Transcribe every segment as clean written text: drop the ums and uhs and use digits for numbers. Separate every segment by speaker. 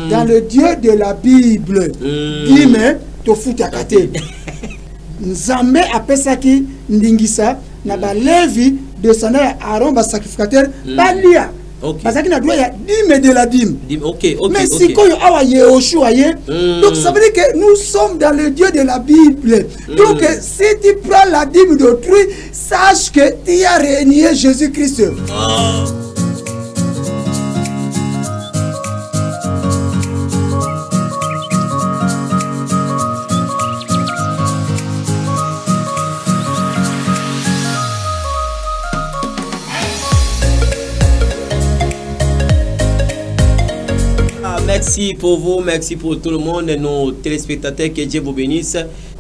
Speaker 1: Dans le Dieu de la Bible. Dime, tofu takate. Nzambe apesaki ndingisa na ba Lévi descendant Aaron ba sacrificateur balia. Parce qu'il a droit à dîme de la dîme. Mais si quand awa Yehoshua donc ça veut dire que nous sommes dans le Dieu de la Bible. Donc si tu prends la dîme d'autrui, sache que tu as régné Jésus-Christ.
Speaker 2: Merci pour vous, merci pour tout le monde, nos téléspectateurs, que Dieu vous bénisse,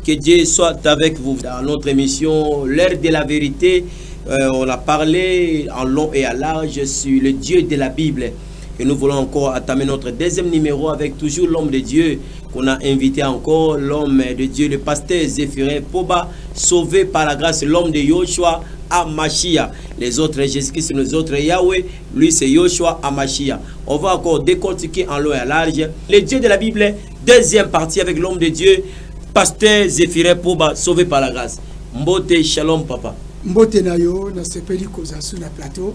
Speaker 2: que Dieu soit avec vous. Dans notre émission, l'heure de la vérité, on a parlé en long et en large sur le Dieu de la Bible. Et nous voulons encore entamer notre deuxième numéro avec toujours l'homme de Dieu qu'on a invité encore, l'homme de Dieu, le pasteur Zéphirin Poba, sauvé par la grâce, l'homme de Yoshua Amashia. Les autres Jésus-Christ, les autres Yahweh, lui c'est Yoshua Amashia. On va encore décortiquer en long et en large le Dieu de la Bible, deuxième partie avec l'homme de Dieu, pasteur Zéphirin Poba, sauvé par la grâce. Mbote shalom papa.
Speaker 1: Mbote na yo na sepeli koza sur la plateau.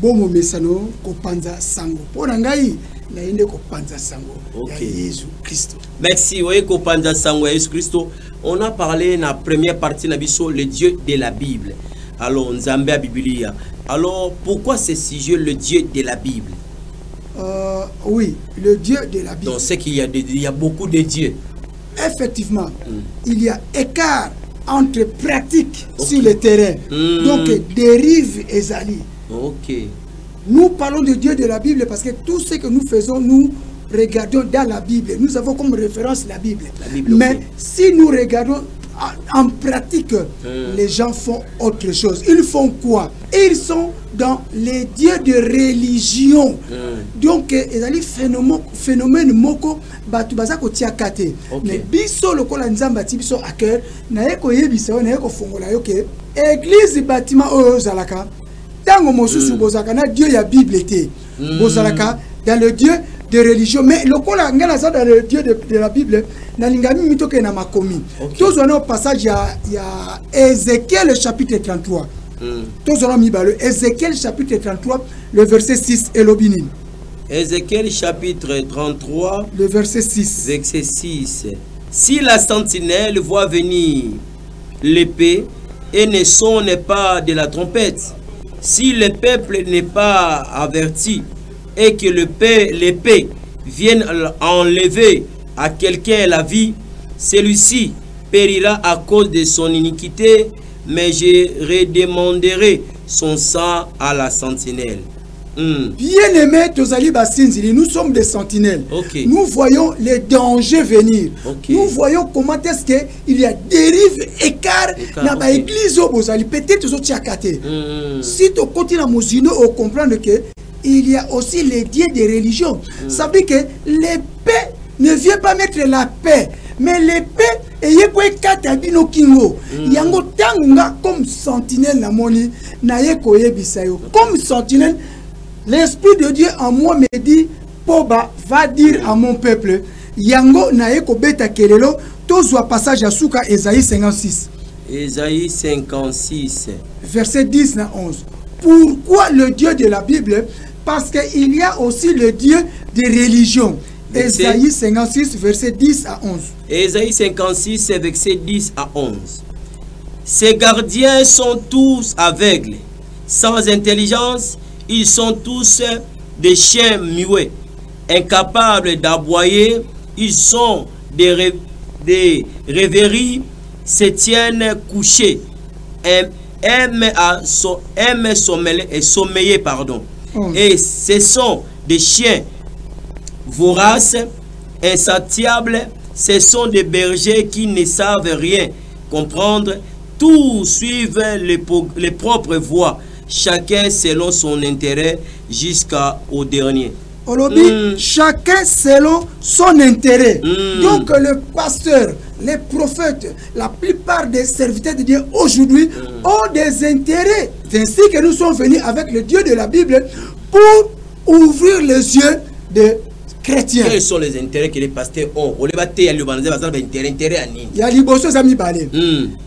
Speaker 1: Bomo mesano ko panza sango. Pona ngai na inde ko panza sango. Ya Jésus Christ.
Speaker 2: Merci oui ko panza sango ya Jésus Christ. On a parlé dans la première partie na biso le Dieu de la Bible. Alors Nzambe a Biblia. Alors pourquoi ce sujet le Dieu de la Bible?
Speaker 1: Oui, le Dieu de la Bible.
Speaker 2: Donc c'est qu'il y a beaucoup de dieux.
Speaker 1: Effectivement, il y a écart entre pratiques sur le terrain. Donc, dérive et zali. Nous parlons de Dieu de la Bible parce que tout ce que nous faisons, nous regardons dans la Bible. Nous avons comme référence la Bible. Mais si nous regardons en pratique, les gens font autre chose. Ils font quoi? Ils sont dans les dieux de religion. Donc, il y a des phénomènes moko batu bazako tiakate. Mais biso lokola nzamba ti biso à cœur na yeko yebisa na yeko fongola yo ke église bâtiment oyo zalaka tango mosusu bozaka na Dieu ya Bible té bozalaka dans le Dieu de religion. Mais lokola ngana za dans le Dieu de la Bible na lingami mitoke na makomi. Tous on a passage il y a Ézéchiel chapitre 33. Tous on a mis le Ézéchiel chapitre 33 le verset 6 et l'obinin.
Speaker 2: Ézéchiel chapitre 33,
Speaker 1: le verset 6.
Speaker 2: Verset 6. Si la sentinelle voit venir l'épée et ne sonne pas de la trompette, si le peuple n'est pas averti et que l'épée vienne enlever à quelqu'un la vie, celui-ci périra à cause de son iniquité, mais je redemanderai son sang à la sentinelle.
Speaker 1: Bien-aimés, nous sommes des sentinelles. Nous voyons les dangers venir. Nous voyons comment est-ce qu'il y a dérive, écart dans l'église. Peut-être si tu continues à mousiner, on comprend que il y a aussi les dieux des religions. Ça veut dire que l'épée ne vient pas mettre la paix. Mais l'épée est comme sentinelle comme sentinelle. L'Esprit de Dieu en moi me dit, Poba va dire à mon peuple, Yango naeko beta kelelo, tozwa passage à Souka, Ésaïe 56.
Speaker 2: Ésaïe 56.
Speaker 1: Verset 10 à 11. Pourquoi le Dieu de la Bible? Parce qu'il y a aussi le Dieu des religions. Ésaïe 56, verset 10 à 11.
Speaker 2: Ésaïe 56, verset 10 à 11. Ces gardiens sont tous aveugles, sans intelligence. Ils sont tous des chiens muets, incapables d'aboyer. Ils sont des rêveries, se tiennent couchés, aiment sommeiller, pardon. Et ce sont des chiens voraces, insatiables. Ce sont des bergers qui ne savent rien comprendre. Tous suivent les propres voies. Chacun selon son intérêt jusqu'au dernier.
Speaker 1: Chacun selon son intérêt. Donc le pasteur, les prophètes, la plupart des serviteurs de Dieu aujourd'hui ont des intérêts. C'est ainsi que nous sommes venus avec le Dieu de la Bible pour ouvrir les yeux de chrétiens.
Speaker 2: Quels sont les intérêts que les pasteurs ont? On les battait, il y a intérêt à nini.
Speaker 1: Il y a liboso zami balé.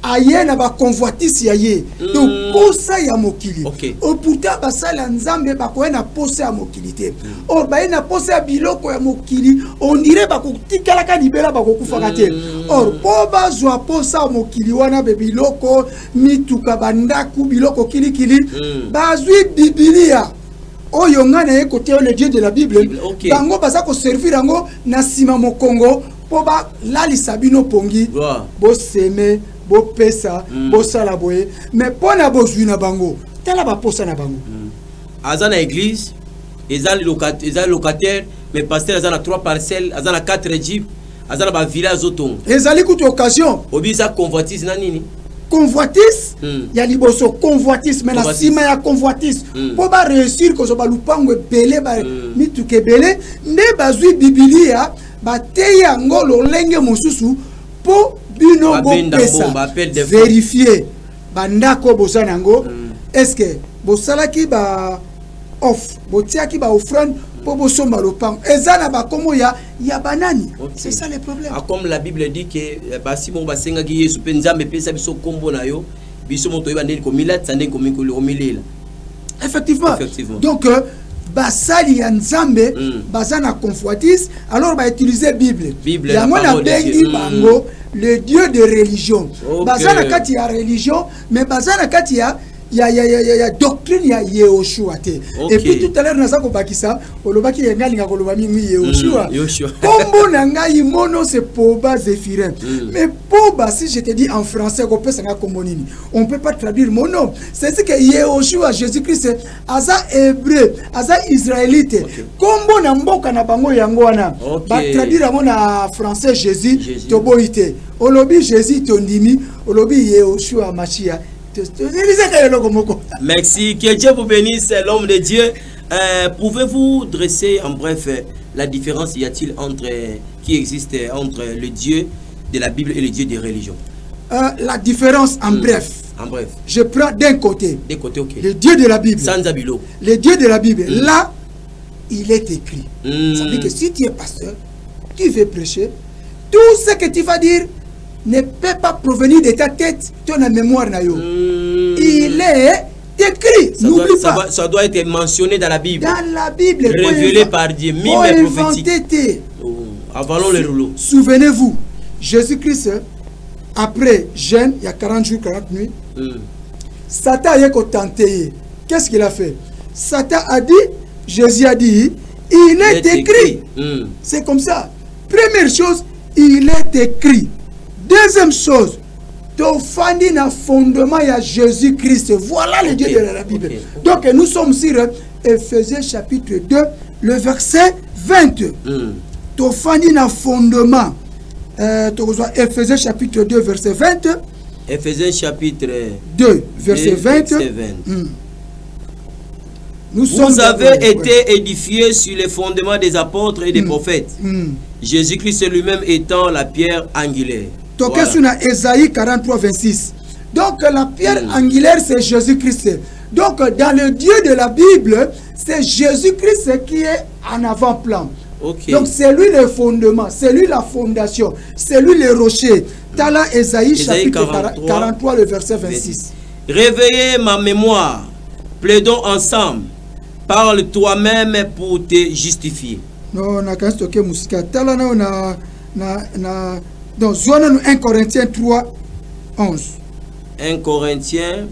Speaker 1: Aye na ba convoitise yaye. Donc posa ya mokili. Au pourtant basala nzambe ba ko na posa ya mokilité. Or ba na posa ya biloko ya mokili, on dirait ba ko tikala ka libera ba ko kufaka te. Or po ba zwa posa ya mokili wana be biloko mituka bandaku biloko kilikili. Ba zwi Biblia. Oyo ngana ye côté le Dieu de la Bible. Bango baza ko servir ango na sima mokongo po ba lali sabino pongi. Bo seme, bo pesa, bo sala boye, mais pona bo zuina bango. Tala ba posa na bango.
Speaker 2: Azana église, ezali locataire, mais pasteur azana 3 parcelles, azana 4 jeeps, azana ba village auton.
Speaker 1: Ezali kutu occasion.
Speaker 2: Obiza convoitise na nini?
Speaker 1: Convoitise, ya liboso convoitise, mais la sima ya convoitise. Pour ba réussir que so ba lupango belé ba mituke belé, ne bazui Biblia ba teya ngolo lenge mosusu po bino bo pesa. Vérifier bandako bosana ngo est-ce que bosala ki ba off, botia ki ba offrande po bosomba lupango. Ezana ba komo ya banani. C'est ça le problème.
Speaker 2: Comme la Bible dit que basi mon basenga ki Yesu pe nzambe pesa biso kombo na yo, biso moto yeba ndeli ko milat sande ko milela.
Speaker 1: Effectivement. Donc basali ya nzambe bazana convoitise, alors ba utiliser Bible. Ya mona bengi bango le Dieu de religion. Bazana kati ya religion, mais bazana kati ya doctrine ya Yehoshua te. Et puis tout à l'heure naza ko bakisa olobaki yengali nga koloba mingi Yehoshua. Kombo na ngai mono c'est Poba Zéphirin. Mais Poba, si je te dis en français ko pesa nga kombo nini, on peut pas traduire mon nom. C'est ce que Yehoshua Jésus-Christ aza hébreu, aza israélite. Kombo na mboka na bango yango wana. Ba traduire mo na français Jésus toboite. Olobi Jésus tondimi, olobi Yehoshua Machia.
Speaker 2: Merci, que Dieu vous bénisse, l'homme de Dieu. Pouvez-vous dresser en bref la différence qui existe entre le Dieu de la Bible et le Dieu des religions?
Speaker 1: La différence en bref. Je prends d'un côté. Le Dieu de la Bible. Le Dieu de la Bible. Là, il est écrit. Ça veut dire que si tu es pasteur, tu veux prêcher, tout ce que tu vas dire ne peut pas provenir de ta tête, ton mémoire. Il est écrit. N'oublie pas.
Speaker 2: Ça doit être mentionné dans la Bible.
Speaker 1: Dans la Bible.
Speaker 2: Révélé par Dieu. Mime prophétique. Avalons les rouleaux.
Speaker 1: Souvenez-vous, Jésus-Christ, après jeûne, il y a 40 jours, 40 nuits, Satan a tenté. Qu'est-ce qu'il a fait? Satan a dit, Jésus a dit, il est écrit. C'est comme ça. Première chose, il est écrit. Deuxième chose, tu na fondement à Jésus-Christ. Voilà le Dieu de la Bible. Donc nous sommes sur Ephésiens chapitre 2, le verset 20. Tu na fondement. Ephésiens chapitre 2, verset 20.
Speaker 2: Ephésiens chapitre
Speaker 1: 2, verset 20.
Speaker 2: Vous avez été édifiés sur les fondements des apôtres et des prophètes. Jésus-Christ lui-même étant la pierre angulaire.
Speaker 1: Voilà. Ésaïe 43, 26. Donc la pierre angulaire, c'est Jésus-Christ. Donc dans le Dieu de la Bible, c'est Jésus-Christ qui est en avant-plan. Donc c'est lui le fondement, c'est lui la fondation, c'est lui le rocher. Tala Ésaïe chapitre 43, le verset 26.
Speaker 2: Réveillez ma mémoire, plaidons ensemble, parle toi-même pour te justifier.
Speaker 1: Non, na kan stocké musika. Tala na donc, 1 Corinthiens 3, 11.
Speaker 2: 1 Corinthiens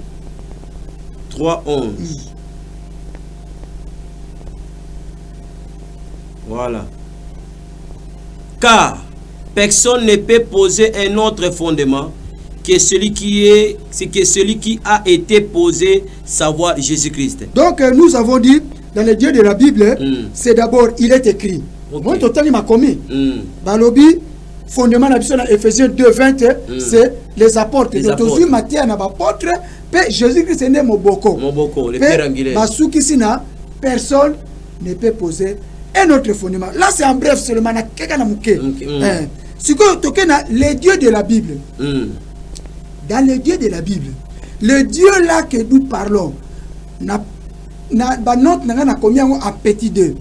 Speaker 2: 3, 11. Voilà. Car personne ne peut poser un autre fondement que celui qui a été posé, savoir Jésus-Christ.
Speaker 1: Donc, nous avons dit, dans le Dieu de la Bible, c'est d'abord, il est écrit. Moi, totalement m'a commis. Balobi, fondement de Ephésiens 2, 20, c'est les apôtres. Donc, Matthieu n'a pas apôtre, mais Jésus-Christ est né Moboko.
Speaker 2: Le père angulaire.
Speaker 1: Personne ne peut poser un autre fondement. Là, c'est en bref seulement. C'est que les dieux de la Bible. Dans les dieux de la Bible, le Dieu là que nous parlons, n'a combien en petit 2.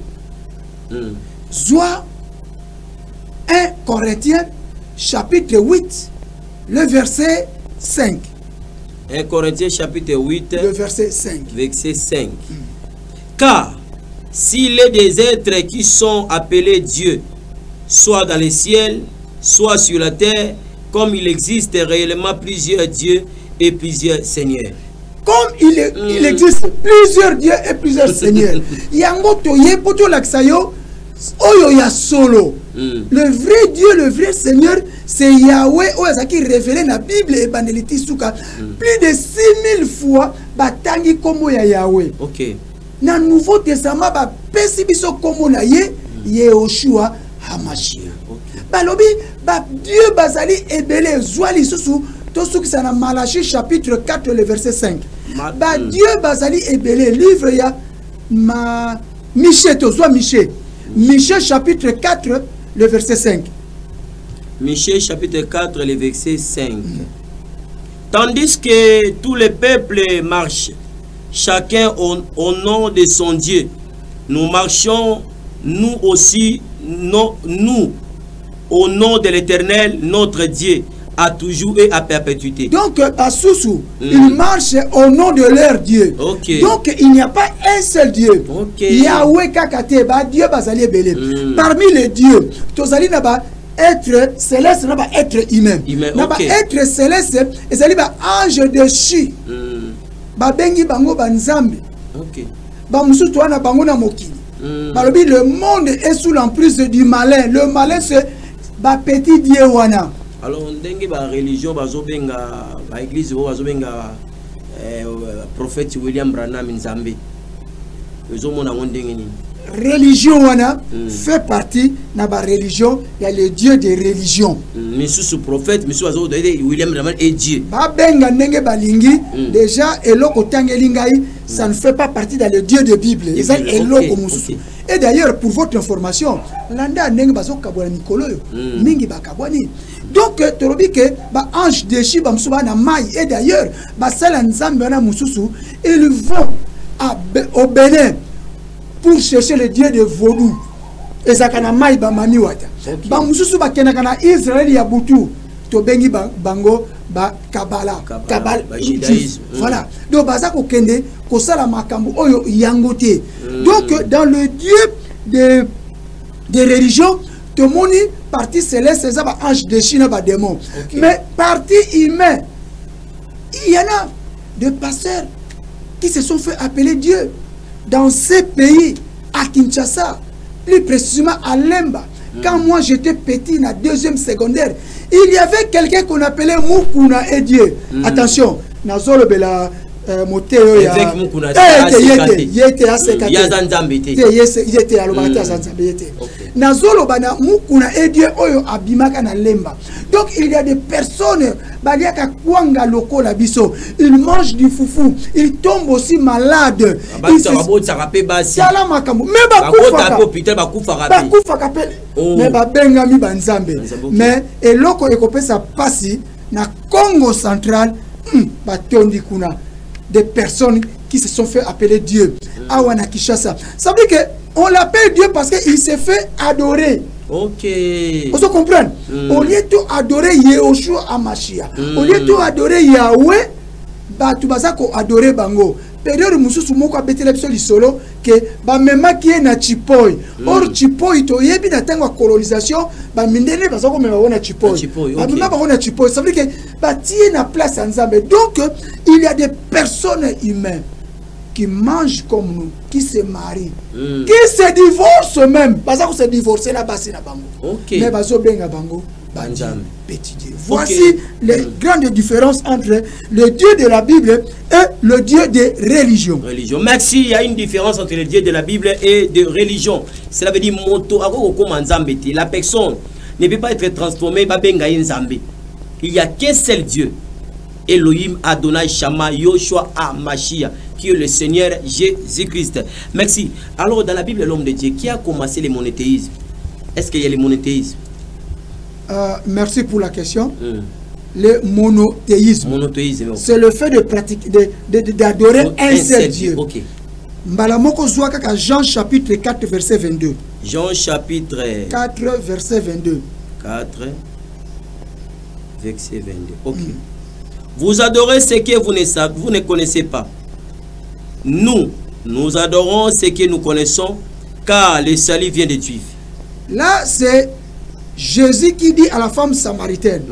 Speaker 1: Soit 1 Corinthiens chapitre 8, le verset 5.
Speaker 2: 1 Corinthiens chapitre 8,
Speaker 1: le verset 5.
Speaker 2: Verset 5. Car s'il est des êtres qui sont appelés Dieu, soit dans les ciels, soit sur la terre, comme il existe réellement plusieurs dieux et plusieurs seigneurs.
Speaker 1: Comme il existe plusieurs dieux et plusieurs seigneurs. Yango toye poto laksayo oyo ya solo. Le vrai Dieu, le vrai Seigneur, c'est Yahweh. Oyo qui révélé dans la Bible et Bandeliti Souka. Plus de 6000 fois batangi komo ya Yahweh.
Speaker 2: OK.
Speaker 1: Dans le Nouveau Testament ba pesi biso komo na ye Yehoshua Hamashiach. Balobi ba Dieu bazali ebele zwali susu to suki sana Malachie chapitre 4 le verset 5. Ba Dieu bazali ebele livre ya ma Michée to zwa Michée. Michée chapitre 4 le verset 5.
Speaker 2: Michée chapitre 4 le verset 5. Tandis que tous les peuples marchent chacun au nom de son Dieu, nous marchons nous aussi nous au nom de l'Éternel, notre Dieu, à toujours et à perpétuité.
Speaker 1: Donc, à Soussou, ils marchent au nom de leur Dieu.
Speaker 2: Okay.
Speaker 1: Donc, il n'y a pas un seul Dieu.
Speaker 2: Okay.
Speaker 1: Yahweh Kakate, Dieu Bazali Belé. Parmi les dieux, Tozali Naba, être céleste, Naba, être humain. Naba, être céleste, et Zali ba ange de chi. Babengi bango banzambe. Ba musu toana bango na mokili. Balobi, le monde est sous l'emprise du malin. Le malin, c'est ba petit Dieu wana.
Speaker 2: Alors, ndenge ba religion bazobenga ba église bazobenga prophète William Branham Nzambe. Ezomona ndenge ni.
Speaker 1: Religion wana fait partie na ba religion, il y a le Dieu des religions.
Speaker 2: Monsieur ce prophète, monsieur azo William Branham est Dieu.
Speaker 1: Ba benga ndenge balingi déjà eloko tangeli ngai, ça ne fait pas partie dans le Dieu de Bible. Eloko mususu. Et d'ailleurs pour votre information, landa ndenge bazo kabwana mikolo yo, mingi bakabwani. Donc torobi ke ba ange de chi ba musuba na mai, et d'ailleurs ba sala nzambe na mususu, ils vont au Bénin pour chercher le Dieu de Vaudou. Et ça kana mai ba mami wata. Ba mususu ba kenaka na Israël ya butu. To bengi bango ba Kabbalah. Voilà. Donc baza ko kende ko sala makambu oyo yangote. Donc dans le Dieu des religions, tout le monde partie céleste, c'est ça ange de Chine ba démon. Mais partie humain, il y en a des pasteurs qui se sont fait appeler Dieu. Dans ces pays, à Kinshasa, plus précisément à Lemba, quand moi j'étais petit, dans la deuxième secondaire, il y avait quelqu'un qu'on appelait Mukuna et Dieu. Attention, Nazolo Bela Moteo ya.
Speaker 2: Avec Mukuna,
Speaker 1: yete asekate. Yete alobata zanzambete. Nazolo bana Mukuna et Dieu oyo abimaka na Lemba. Donc il y a des personnes baliaka kwanga loko la biso, ils mangent du foufou, ils tombent aussi malades. Mais bengami banzambe. Mais eloko ekopesa pasi na Congo central, batondi kuna des personnes qui se sont fait appeler Dieu. Awana Kishasa. Ça veut dire qu'on l'appelle Dieu parce qu'il s'est fait adorer.
Speaker 2: Ok.
Speaker 1: Vous comprenez? Au lieu de adorer Yehoshua Hamashiach, au lieu de adorer Yahweh, tu vas adorer Bango. Période mususu moko abetela biso lisolo que ba mema qui est na Chipoy. Or Chipoy to yebi na tango colonisation ba mindele baza ko mema na Chipoy. Ba mema ba na Chipoy, ça veut dire que ba tie na place Nzambe. Donc il y a des personnes humaines qui mangent comme nous, qui se marient, qui se divorcent même. Baza ko se divorcer là-bas c'est na bango. Mais bazo benga bango. Petit Dieu. Voici les grandes différences entre le Dieu de la Bible et le Dieu des religions.
Speaker 2: Merci. Il y a une différence entre le Dieu de la Bible et de religion. Cela veut dire la personne ne peut pas être transformée. Il n'y a qu'un seul Dieu. Elohim, Adonai, Shama, Yoshua, Hamashiach, qui est le Seigneur Jésus-Christ. Merci. Alors dans la Bible, l'homme de Dieu, qui a commencé le monothéisme? Est-ce qu'il y a le monothéisme?
Speaker 1: Merci pour la question. Le monothéisme, c'est le fait de pratiquer, d'adorer un seul Dieu. Mbalamoko Zouaka, Jean chapitre 4 verset 22.
Speaker 2: Jean chapitre
Speaker 1: 4, verset 22.
Speaker 2: 4, verset 22. Ok. Vous adorez ce que vous ne connaissez pas. Nous adorons ce que nous connaissons, car le salut vient de Dieu.
Speaker 1: Là, c'est Jésus qui dit à la femme samaritaine,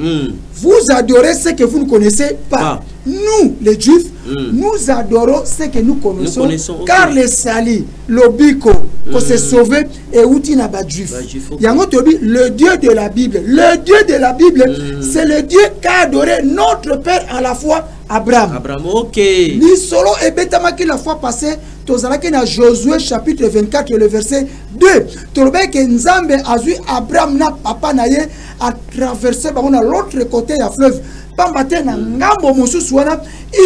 Speaker 1: vous adorez ce que vous ne connaissez pas. Nous, les Juifs, nous adorons ce que nous connaissons, car le salut, le biko, pour se sauver, et outil n'a pas de Juif. Le Dieu de la Bible, c'est le Dieu qu'a adoré notre Père à la fois Abraham.
Speaker 2: Ok.
Speaker 1: Ni solo et betamaki la fois passée, tozalaki na Josué chapitre 24 le verset 2. Tolobe que Nzambe a vu Abraham na papa na ye a traversé na l'autre côté du fleuve. Pambate na ngambo mosusu wana,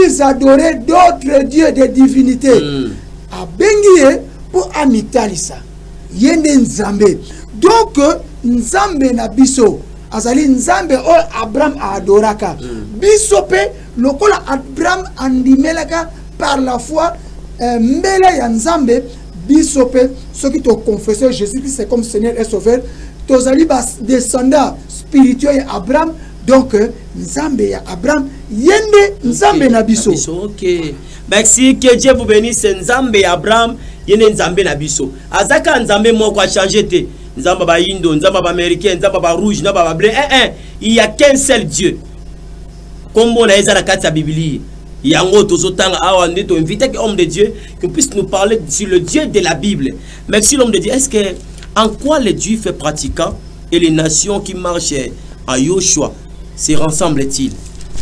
Speaker 1: ils adoraient d'autres dieux de divinité. A bengiye pour amitalisa. Yende Nzambe. Donc Nzambe na biso azali Nzambe o Abraham a adoraka. Biso pe lokola Abraham andimelaka par la foi mbele ya Nzambe biso pe ceux qui te confessent Jésus-Christ c'est comme Seigneur et Sauveur. Tozali bas descendants spirituels Abraham. Donc Nzambe ya Abraham yende Nzambe na biso.
Speaker 2: Ok. Merci, que Dieu vous bénisse. Nzambe Abraham yende Nzambe na biso. Azaka Nzambe moko a changé te. Nzamba ba Indo, Nzamba ba Américain, Nzamba ba rouge, Nzamba ba bleu. Il y a qu'un seul Dieu. Comme on a dit dans la Bible. Yango tozotanga awa ndeto invité que homme de Dieu qui puisse nous parler sur le Dieu de la Bible. Merci l'homme de Dieu. Est-ce que en quoi les Juifs fait pratiquant et les nations qui marchent à Yoshua se rassemblent-ils?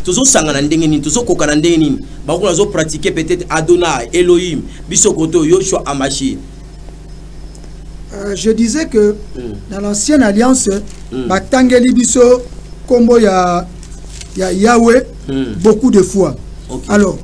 Speaker 2: Tozo sangana ndenge nini, tozo kokana ndenge nini. Ba ko nazo pratiquer peut-être Adonai, Elohim, biso koto Yoshua Amashi.
Speaker 1: Je disais que dans l'ancienne alliance, batangeli biso kombo ya Yahweh beaucoup de fois. Okay. Alors,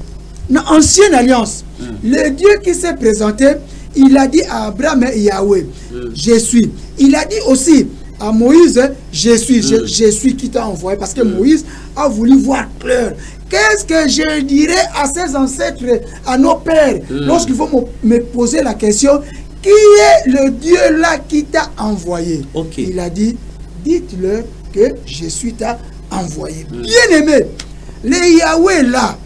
Speaker 1: dans l'ancienne alliance, le Dieu qui s'est présenté, il a dit à Abraham et Yahweh, je suis. Il a dit aussi à Moïse, je suis qui t'a envoyé. Parce que Moïse a voulu voir clair. Qu'est-ce que je dirais à ses ancêtres, à nos pères, lorsqu'ils vont me poser la question, qui est le Dieu là qui t'a envoyé? Okay. Il a dit, dites-leur que je suis t'a envoyé. Bien aimé, le Yahweh là,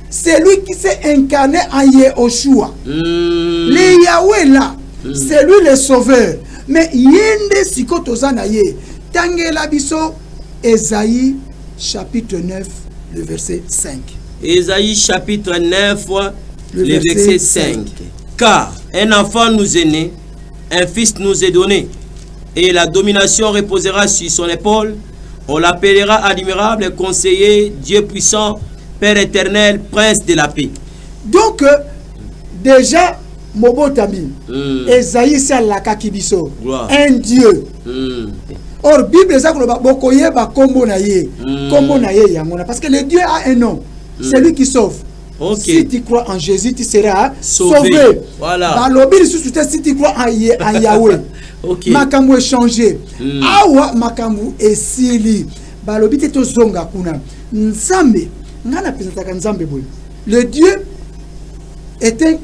Speaker 1: c'est lui qui s'est incarné en Yehoshua. Le Yahweh là, c'est lui le sauveur. Mais yende sikotozanaye, tangela biso, Esaïe chapitre 9, le verset 5.
Speaker 2: Esaïe chapitre 9, le verset 5. Car un enfant nous est né, un fils nous est donné, et la domination reposera sur son épaule. On l'appellera admirable, conseiller, Dieu puissant, Père éternel, prince de la paix. Donc, déjà, Mobotami, Esaïe c'est la kakibiso, un Dieu. Or, Bible ça que bokoye ba kombo na ye yangona, parce que le Dieu a un nom, c'est lui qui sauve. Okay. Si tu crois en Jésus, tu seras sauvé. Voilà. Si tu crois en Yahweh, okay. Makambo est changé. Awa makambo est sili. Balobi te to zonga kuna. Nzambe, ngana pesataka Nzambe boy. Le Dieu est un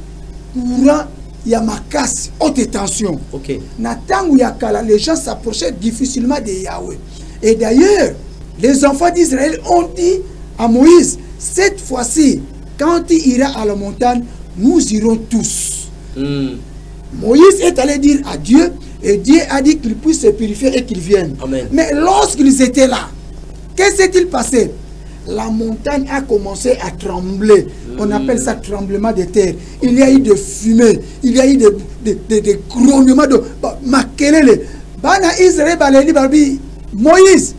Speaker 2: courant ya makasi, haute tension. Okay. Na tangu ya kala, les gens s'approchaient difficilement de Yahweh. Et d'ailleurs, les enfants d'Israël ont dit à Moïse, cette fois-ci, quand il ira à la montagne, nous irons tous. Moïse est allé dire à Dieu, et Dieu a dit qu'il puisse se purifier et qu'il vienne. Amen. Mais lorsqu'ils étaient là, qu'est-ce qui s'est passé? La montagne a commencé à trembler. On appelle ça tremblement de terre. Il y a eu de fumée, il y a eu des grognements de makelele. Bana Israël baleli babi Moïse,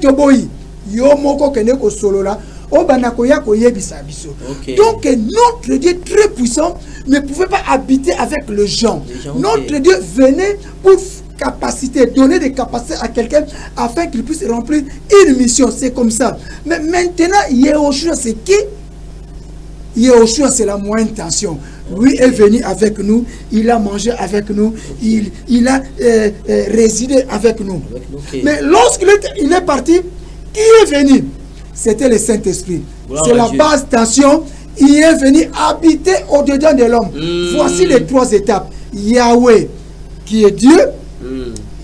Speaker 2: toboyi. Yo moko kene ko solo la. Okay. Donc notre Dieu très puissant ne pouvait pas habiter avec les gens. Notre Dieu venait pour capacité, donner des capacités à quelqu'un afin qu'il puisse remplir une mission. C'est comme ça. Mais maintenant, Yehoshua, c'est qui? Yehoshua, c'est la moyenne tension. Lui est venu avec nous, il a mangé avec nous, il a résidé avec nous. Okay. Mais lorsqu'il est parti, qui est venu? C'était le Saint-Esprit. C'est la base tension. Il est venu habiter au-dedans de l'homme. Voici les trois étapes.
Speaker 1: Yahweh qui est Dieu,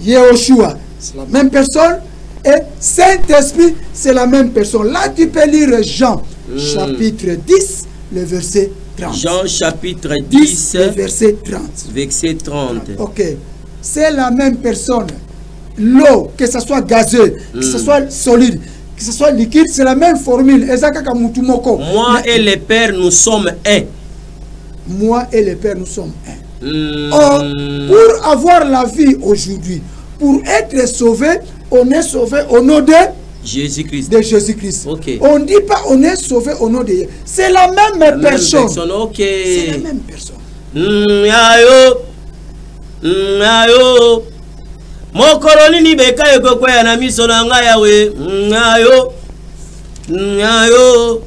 Speaker 1: Yehoshua, c'est la même personne, et Saint-Esprit, c'est la même personne. Là, tu peux lire Jean, chapitre 10, le verset 30.
Speaker 2: Jean, chapitre 10,
Speaker 1: le verset 30.
Speaker 2: Verset 30.
Speaker 1: Ok. C'est la même personne. L'eau, que ce soit gazeux, que ce soit solide, que ce soit liquide, c'est la même formule.
Speaker 2: Moi et le Père, nous sommes un.
Speaker 1: Moi et le Père, nous sommes un. Or, pour avoir la vie aujourd'hui, pour être sauvé, on est sauvé au nom de
Speaker 2: Jésus-Christ.
Speaker 1: De Jésus-Christ.
Speaker 2: Okay.
Speaker 1: On ne dit pas on est sauvé au nom de Jésus. C'est la même personne.
Speaker 2: Okay.
Speaker 1: C'est la même personne.
Speaker 2: Mokoroni ni beka yoko kwa na miso na nga yawe. Ngayo.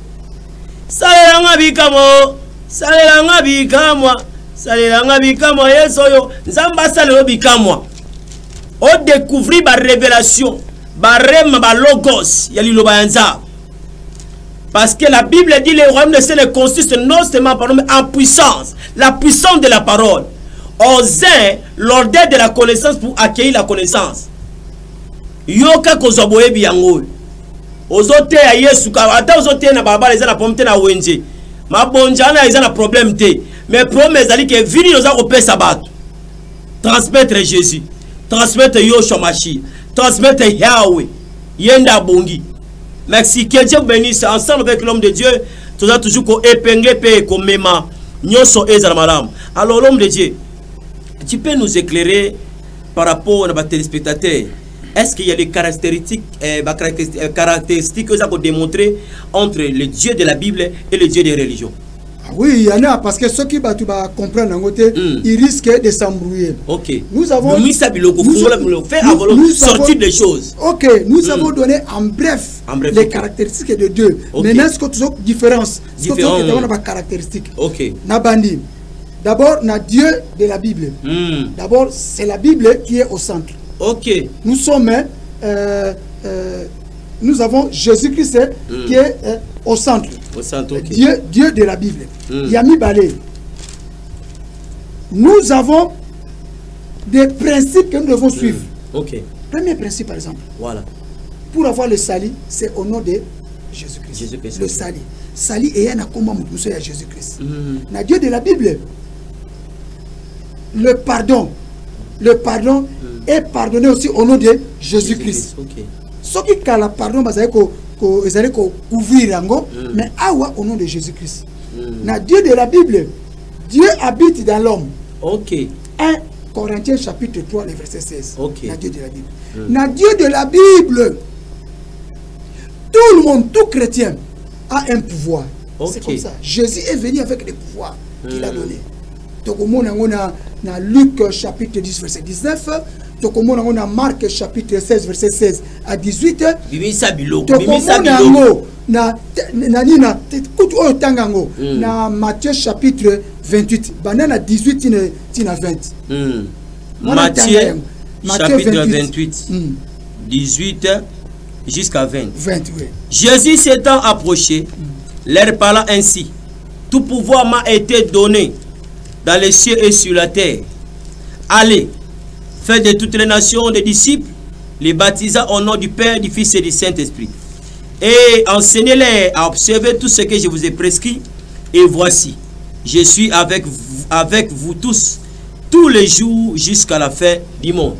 Speaker 2: Salela nga bikamo. Salela nga bikamwa. Salela nga bikamwa Yesu yo. Nzamba salela bikamwa. O découvrir ba révélation, ba rema, ba logos, yali lo bayanza. Parce que la Bible dit le royaume de Dieu consiste non seulement en puissance, la puissance de la parole. Osez l'ordre de la connaissance pour accueillir la connaissance. Yoka kozoboye biyango. Ozote ya Yesu ka ata ozote na baba les na pomte na wenje. Ma bonjana ils na problème té. Mais promesse ali que vini nous a kopesa bato. Transmettre Jésus. Transmettre Yoshua Mashi, transmettre Yahweh, Yenda Bongi. Merci, que Dieu bénisse ensemble avec l'homme de Dieu. Tu as toujours qu'on épingle et qu'on méma. Alors l'homme de Dieu, tu peux nous éclairer par rapport à nos téléspectateurs. Est-ce qu'il y a des caractéristiques que vous avez démontrées entre le Dieu de la Bible et le Dieu des religions?
Speaker 1: Oui, il y en a, parce que ceux qui vont comprendre en côté, ils risquent de s'embrouiller.
Speaker 2: Ok.
Speaker 1: Nous avons
Speaker 2: sortir des choses.
Speaker 1: Ok, nous avons donné en bref les caractéristiques de Dieu. Okay. Maintenant, ce que tu as différence, ce que tu as caractéristiques.
Speaker 2: Ok.
Speaker 1: Nabandi. D'abord, na Dieu de la Bible. D'abord, c'est la Bible qui est au centre.
Speaker 2: Ok.
Speaker 1: Nous sommes, nous avons Jésus-Christ qui est au centre.
Speaker 2: Au centre, okay.
Speaker 1: Dieu de la Bible. Yami Balé. Nous avons des principes que nous devons suivre.
Speaker 2: Ok.
Speaker 1: Premier principe, par exemple.
Speaker 2: Voilà.
Speaker 1: Pour avoir le salut, c'est au nom de Jésus-Christ. Le salut. Salut et un combat à Jésus-Christ. Na Dieu de la Bible. Le pardon. Le pardon est pardonné aussi au nom de Jésus-Christ.
Speaker 2: Ok.
Speaker 1: Ce qui a la pardon, ils allaient couvrir, mais awa au nom de Jésus-Christ. Na Dieu de la Bible, Dieu habite dans l'homme.
Speaker 2: Ok.
Speaker 1: 1 Corinthiens chapitre 3, le verset 16.
Speaker 2: Ok.
Speaker 1: Na Dieu de la Bible. Na Dieu de la Bible, tout le monde, tout chrétien a un pouvoir. Okay. C'est comme ça. Jésus est venu avec les pouvoirs qu'il a donné. On a Luc chapitre 10, verset 19. On a Marc chapitre 16, verset 16 à 18. Na Matthieu chapitre 28. Banana 18 tina 20.
Speaker 2: Matthieu chapitre 28. 18 jusqu'à 20.
Speaker 1: Oui.
Speaker 2: Jésus s'étant approché, leur parla ainsi. Tout pouvoir m'a été donné dans les cieux et sur la terre. Allez, faites de toutes les nations des disciples, les baptisant au nom du Père, du Fils et du Saint-Esprit. Et enseignez-les à observer tout ce que je vous ai prescrit. Et voici, je suis avec vous tous les jours jusqu'à la fin du monde.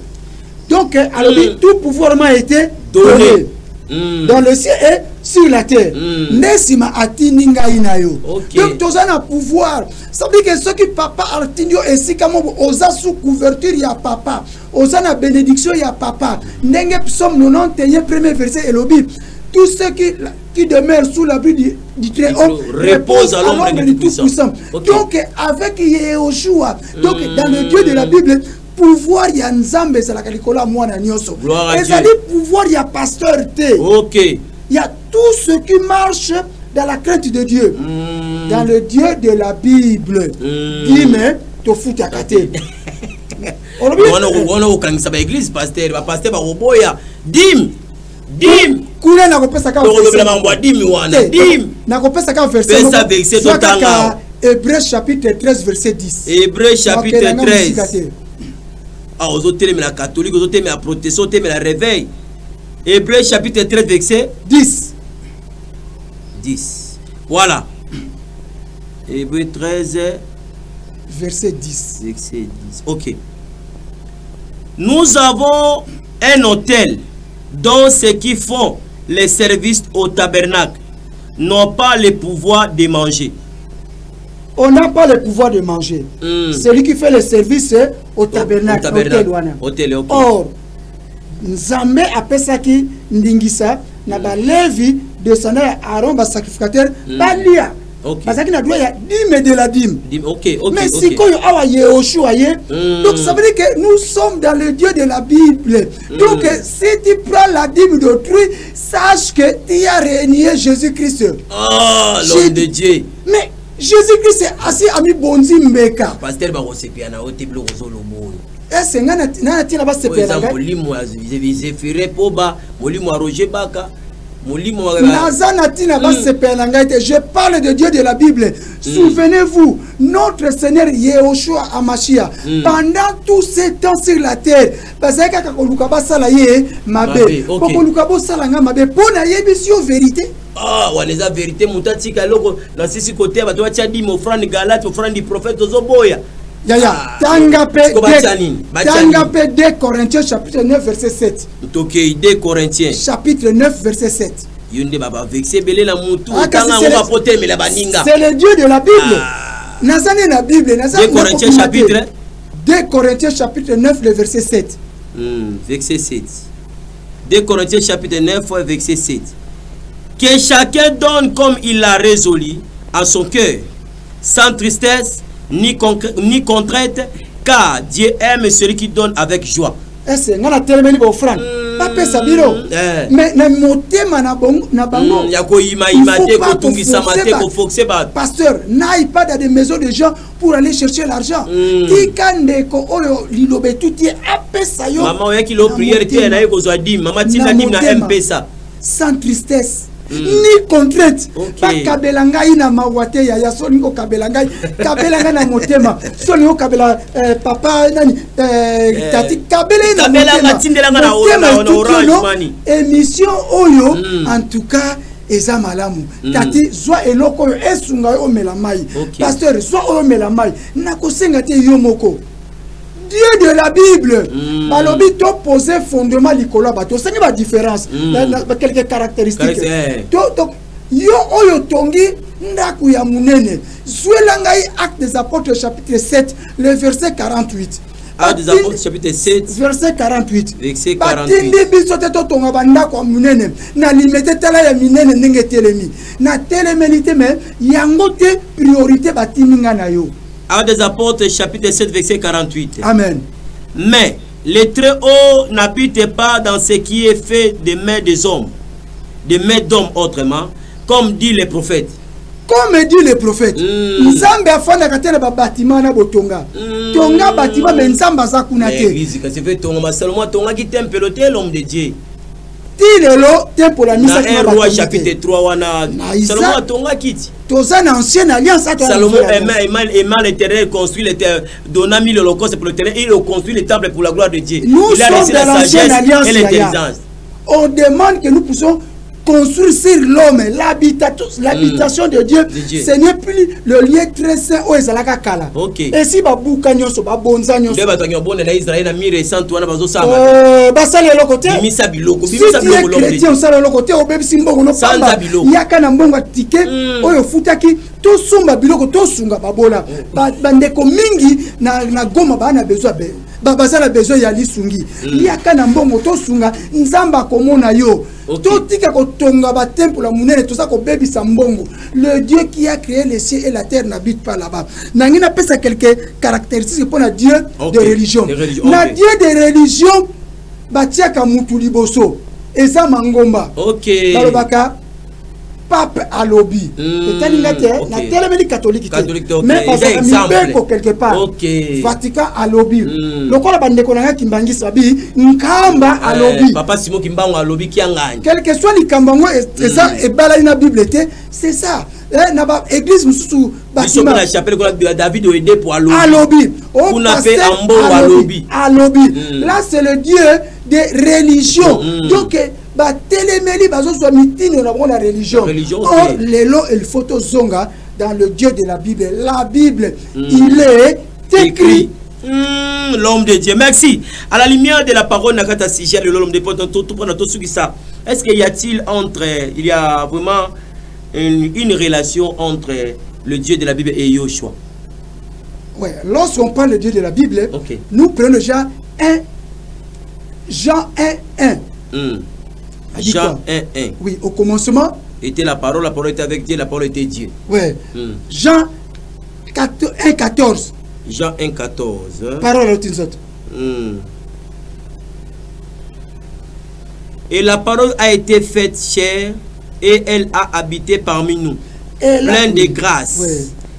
Speaker 1: Donc, alors, tout pouvoir m'a été donné. Dans le ciel et sur la terre. Nesima atininga inayo. Donc tous un pouvoir. Ça veut dire que ceux qui papa artinio et si comme osa sous couverture ya papa, osa na bénédiction ya papa. Nenge psaume 91 premier verset et lobby. Tous ceux qui demeurent sous l'abri du très haut reposent à l'ombre du Tout-Puissant. Donc avec Yehoshua, donc dans le Dieu de la Bible, pouvoir il y a Nzambe c'est la kalikola mwana nyoso. Et ça dit pouvoir il y a pasteur T.
Speaker 2: OK.
Speaker 1: Il y a tout ce qui marche dans la crainte de Dieu. Dans le Dieu de la Bible. Dime to futa kate.
Speaker 2: On okangisa ba église pasteur ba roboya. Dim.
Speaker 1: Kuna na kopesa ka
Speaker 2: dim wana. Dim.
Speaker 1: Na kopesa ka verset.
Speaker 2: Pesa verset totanga.
Speaker 1: Hébreux chapitre 13 verset 10.
Speaker 2: Hébreux chapitre 13. Ah, aux autres mais la catholique, aux autres mais la protestant, aux autres mais la réveil. Hébreux chapitre 13 verset
Speaker 1: 10.
Speaker 2: 10. Voilà. Hébreux 13
Speaker 1: verset 10.
Speaker 2: Verset 10. OK. Nous avons un autel dont ceux qui font les services au tabernacle n'ont pas le pouvoir de manger.
Speaker 1: On n'a pas le pouvoir de manger. Celui qui fait le service au tabernacle.
Speaker 2: Hôtel, okay.
Speaker 1: Or, Nzambe appelle ça qui ndingisa na ba Lévi descendant Aaron ba sacrificateur balia. Parce qu'il a droit à dîme de la dîme. Mais si quand awa Yehoshua donc ça veut dire que nous sommes dans le Dieu de la Bible. Donc si tu prends la dîme d'autrui, sache que tu as régné Jésus-Christ.
Speaker 2: Ah, l'homme de Dieu.
Speaker 1: Mais Jésus-Christ est assis à mi bonzi mbeka.
Speaker 2: Pasteur ba rosepia na oteblo kozolomo.
Speaker 1: Est-ce que na tina ba sepela nga?
Speaker 2: Molimo azefire poba, molimo Roger Baka.
Speaker 1: Je parle de Dieu de la Bible. Souvenez-vous, notre Seigneur Yehoshua Amashia, pendant tous ces temps sur la terre, parce que vérité.
Speaker 2: Ah, on les a vérité, moutati kaloko, dans ce côté, bah toi tu as dit mon frère Galate, mon frère du prophète Ozoboya.
Speaker 1: Tangape 2 Corinthiens chapitre 9 verset 7.
Speaker 2: 2 Corinthiens
Speaker 1: chapitre 9 verset 7.
Speaker 2: C'est le
Speaker 1: Dieu de la Bible. Nazane la Bible,
Speaker 2: 2 Corinthiens chapitre
Speaker 1: 2 Corinthiens chapitre 9 le verset 7.
Speaker 2: Verset 7. 2 Corinthiens chapitre 9 verset 7. Que chacun donne comme il l'a résolu à son cœur, sans tristesse ni contrainte, car Dieu aime celui qui donne avec joie.
Speaker 1: Est-ce que ngana telemeli bo frère papa sabiro mais na motema na bango
Speaker 2: yako imate ko tungisa mate ko foxe ba
Speaker 1: pasteur n'aille pas dans des maisons de gens pour aller chercher l'argent tikande ko oyo lilobe tuti apesa yo
Speaker 2: maman yaki lo prière te na yeko zo dim mama tina dim na mpesa
Speaker 1: sans tristesse ni contrainte pas kabelangai na mawate ya soni ko kabelangai kabelanga na motema soni ko kabela papa nani tati kabelanga na
Speaker 2: tindelanga na orange mani
Speaker 1: émission oyo en tout cas eza malamu tati zwa eloko oyo esunga yo melamai pasteur zwa oyo melamai na kosenga te yo moko Dieu de la Bible. Balobi to poser fondement likolo bato. C'est une différence. Quelques caractéristiques. Donc yo oyo tongi ndaku ya munene. Zuelangai Actes des Apôtres chapitre 7 le verset 48.
Speaker 2: Actes des Apôtres chapitre 7
Speaker 1: verset 48.
Speaker 2: Verset 48.
Speaker 1: Batindi biso teto tonga bandako ya munene. Na limete tala ya minene ndenge telemi. Na telemelite me yango te priorité batininga na yo.
Speaker 2: Actes des Apôtres, chapitre 7, verset 48.
Speaker 1: Amen.
Speaker 2: Mais les Très-Haut n'habite pas dans ce qui est fait des mains des hommes, des mains d'hommes autrement, comme dit les prophètes.
Speaker 1: Comme dit les prophètes. Nzambe afanda katela ba bâtiment na botonga. Tonga bâtiment mais nzamba za kuna te.
Speaker 2: Rizika se fait tonga seulement tonga qui tempeloté l'homme de Dieu.
Speaker 1: Tilelo temple la misa
Speaker 2: na roi chapitre 3 wana Salomon tonga kiti.
Speaker 1: Toza na ancienne alliance à
Speaker 2: Salomon aima l'Éternel construit l'éternel donna mis l'holocauste pour l'Éternel et il a construit le temple pour la gloire de Dieu.
Speaker 1: Il a
Speaker 2: reçu la sagesse et l'intelligence.
Speaker 1: On demande que nous puissions construire sur l'homme l'habitation de Dieu. Ce n'est plus le lieu très saint où ils allaient kala. Et si babuka nyonso babonza nyonso.
Speaker 2: Deba tanyo bonne na Israël na mire santo wana bazo sama.
Speaker 1: Basale le côté.
Speaker 2: Bimisa biloko, bimisa biloko l'homme.
Speaker 1: Chrétien sala le côté obebisi mbongo no pamba. Yaka na mbongo ticket oyo futaki to sumba biloko to sunga babola. Bandeko mingi na Goma bana besoin be. Babazala besoin ya lisungi. Yaka na mbongo to sunga nzamba komona yo. Tout tika ko tonga ba temple la munene tout ça ko bebi sambongo. Le Dieu qui a créé les cieux et la terre n'habite pas là-bas. Nangina pesa quelques caractéristiques pour un Dieu de religion. Na Dieu de religion batia ka mutu liboso eza mangomba. Balobaka pape à lobby. Na télémélie catholique. Mais parce que quelque part. Vatican à lobby. Lokola bandeko nanga kimbangi sabi nkamba à lobby.
Speaker 2: Papa Simon kimbango à lobby qui anganye.
Speaker 1: Quel que soit les kambango et ça et bala na Bible c'est ça. naba église sous bâtiment
Speaker 2: la chapelle que David a aidé pour
Speaker 1: alobi
Speaker 2: on appelle ambo alobi
Speaker 1: là c'est le Dieu des religions donc ba téléméli bazo soit mitine na la religion or lelo il faut zonga dans le Dieu de la Bible il est écrit.
Speaker 2: L'homme de Dieu, merci. À la lumière de la parole Nakata Sigel, l'homme de Dieu, est-ce qu'il y a vraiment une relation entre le Dieu de la Bible et Yoshua?
Speaker 1: Oui, lorsqu'on parle du Dieu de la Bible, nous prenons Jean 1. Jean 1.
Speaker 2: Jean 1.
Speaker 1: Oui, au commencement
Speaker 2: était la parole était avec Dieu, la parole était Dieu.
Speaker 1: Oui. Jean 1, 14.
Speaker 2: Jean 1, 14.
Speaker 1: Parole aux autres.
Speaker 2: Et la parole a été faite chair et elle a habité parmi nous, pleine de grâce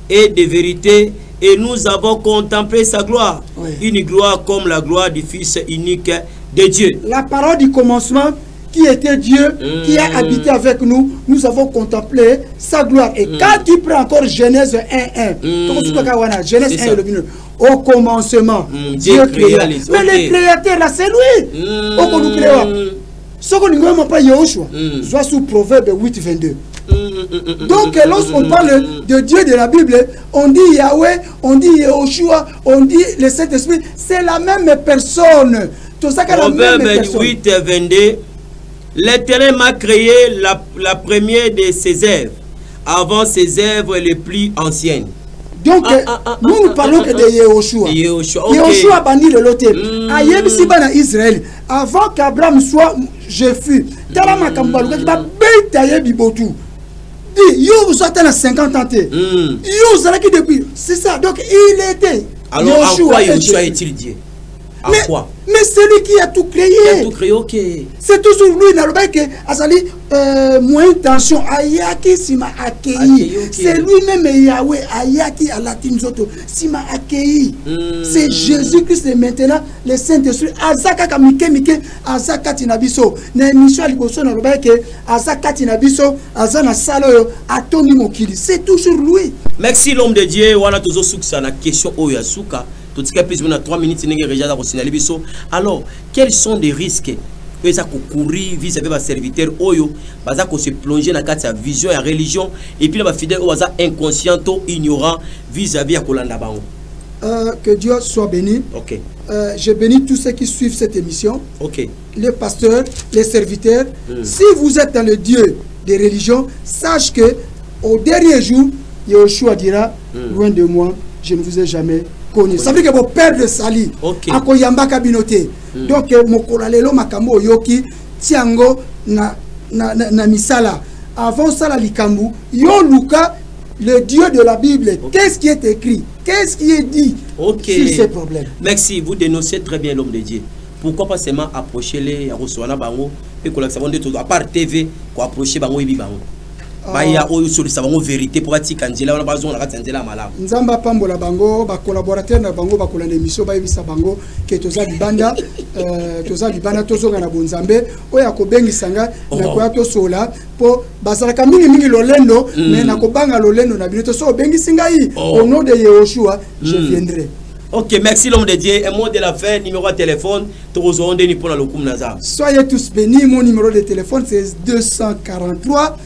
Speaker 2: et de vérité, et nous avons contemplé sa gloire, une gloire comme la gloire du Fils unique de Dieu. La
Speaker 1: parole du commencement qui était Dieu, qui a habité avec nous, nous avons contemplé sa gloire. Et quand tu prends encore Genèse 1.1, Genèse 1, au commencement, Dieu créa. Mais le créateur là, c'est lui. Ce qu'on ne voit pas Yahushua, soit sous Proverbe 8.22. Donc lorsqu'on parle de Dieu de la Bible, on dit Yahweh, on dit Yahushua, on dit le Saint-Esprit, c'est la même personne. Tout ça,
Speaker 2: Proverbe 8.22. L'Éternel m'a créé la première de ses œuvres, avant ses œuvres les plus anciennes.
Speaker 1: Donc, nous parlons que de Yahushua. Yahushua a banni le loté. Aïe, si bana Israël, avant qu'Abraham soit, je fus. Talama Kambalou, tu vas bétailler Bibotu. Dis, yo, vous êtes à 50 ans. Yo, vous êtes depuis. C'est ça. Donc, il était.
Speaker 2: Alors, en quoi Yahushua est-il Dieu?
Speaker 1: Mais c'est lui qui a tout créé.
Speaker 2: Il a tout créé, ok.
Speaker 1: C'est toujours lui, Azali, moins tension, Ayaki Sima Akei. C'est lui-même Yahweh, Ayaki Alatimzoto, Sima Akei. C'est Jésus-Christ et maintenant le Saint-Esprit. Azaka Kamike Mike, Azaka Tinabiso. N'émission à l'Iboso, Azaka Tinabiso, Azana Saloyo, Atoni Mokili. C'est toujours lui.
Speaker 2: Merci l'homme de Dieu. Voilà toujours ça la question Oyasuka. Tout ce qui est plus de 3 minutes, alors, quels sont les risques que ça courir vis-à-vis de serviteur Oyo, qu'on se plonger dans sa vision et la religion, et puis les fidèles au inconscient ou ignorant vis-à-vis de Kolanda Bango?
Speaker 1: Que Dieu soit béni. Je bénis tous ceux qui suivent cette émission. Les pasteurs, les serviteurs. Si vous êtes dans le Dieu des religions, sache que au dernier jour, Yahushua dira, loin de moi, je ne vous ai jamais connu. Ça veut dire que vos pères de Sali, Akoyamba Kabinote. Donc, Mokolalelo Makambo Yoki, Tiango na Misala. Avant Sala Likambu, Yo Luka, le Dieu de la Bible. Qu'est-ce qui est écrit? Qu'est-ce qui est dit sur ces problèmes?
Speaker 2: Merci, vous dénoncez très bien l'homme de Dieu. Pourquoi pas seulement approcher les Roswana Bango et que l'on de à part TV, pour approcher Bango et Bibango? Baya oyo sur le vérité pour attirer Angela on a besoin de Angela malade.
Speaker 1: Nzamba pambola bango ba collaborateur na bango ba kolanda émission ba yebisa bango ke toza libanda tozo na bonzambe oya ko bengisanga na ko to sola po bazalaka mingi lolendo mais na ko banga lolendo na bino to so bengisinga yi au nom de Yahushua je viendrai.
Speaker 2: Ok, merci l'homme de Dieu. Un mot de la fin, numéro de téléphone,
Speaker 1: soyez tous bénis. Mon numéro de téléphone c'est 243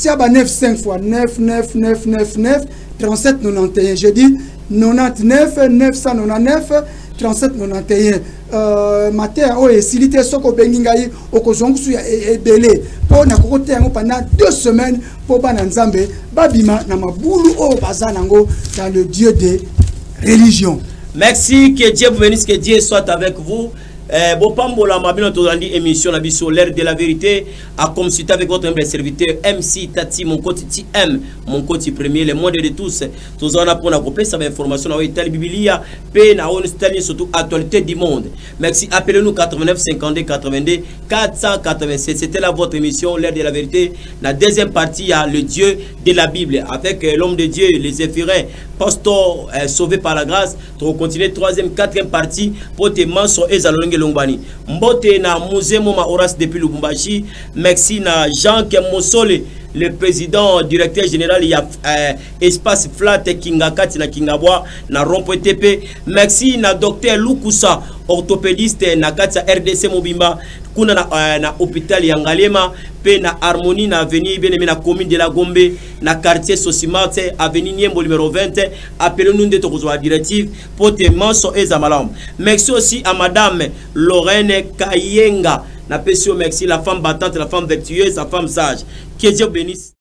Speaker 1: 9 5 fois 9 9 9 9 9 37 91. Je dis 99 999 37 91. Matin o esilite soko bengingai okozongusu ebele po na kokote yango pendant 2 semaines po bana nzambe babima na mabulu o bazanango dans le Dieu des religions.
Speaker 2: Merci, que Dieu vous bénisse, que Dieu soit avec vous. Bopambola mabino tozandi émission na biso l'air de la vérité à consulter avec votre humble serviteur MC Tati mon côté M mon côté premier le monde de tous tozana pour na couper sa information na Ital Biblia pe na on stanie surtout actualité du monde. Merci, appelez-nous 89 52 82 487. C'était là votre émission l'air de la vérité. La deuxième partie il y a le Dieu de la Bible avec l'homme de Dieu les Éphraïens pasteur sauvé par la grâce. On continue 3e 4e partie pour te menso ezalonge Longbani. Mbote na Musée Moma Horace depuis Lubumbashi. Merci na Jean Kemosole le président directeur général, il y a espace flat Kingakati na Kingabwa na Rompo TP. Merci na docteur Lukusa, orthopédiste na kati RDC Mobimba. Kuna na hôpital ya Ngalema pe na Harmonie na avenue bien na commune de la Gombe na quartier Sosimate avenue Niembo numéro 20. Appelez-nous de la directive pour te menso et zamalam. Merci aussi à madame Lorraine Kayenga. Na merci la femme battante, la femme vertueuse, la femme sage. Que Dieu bénisse.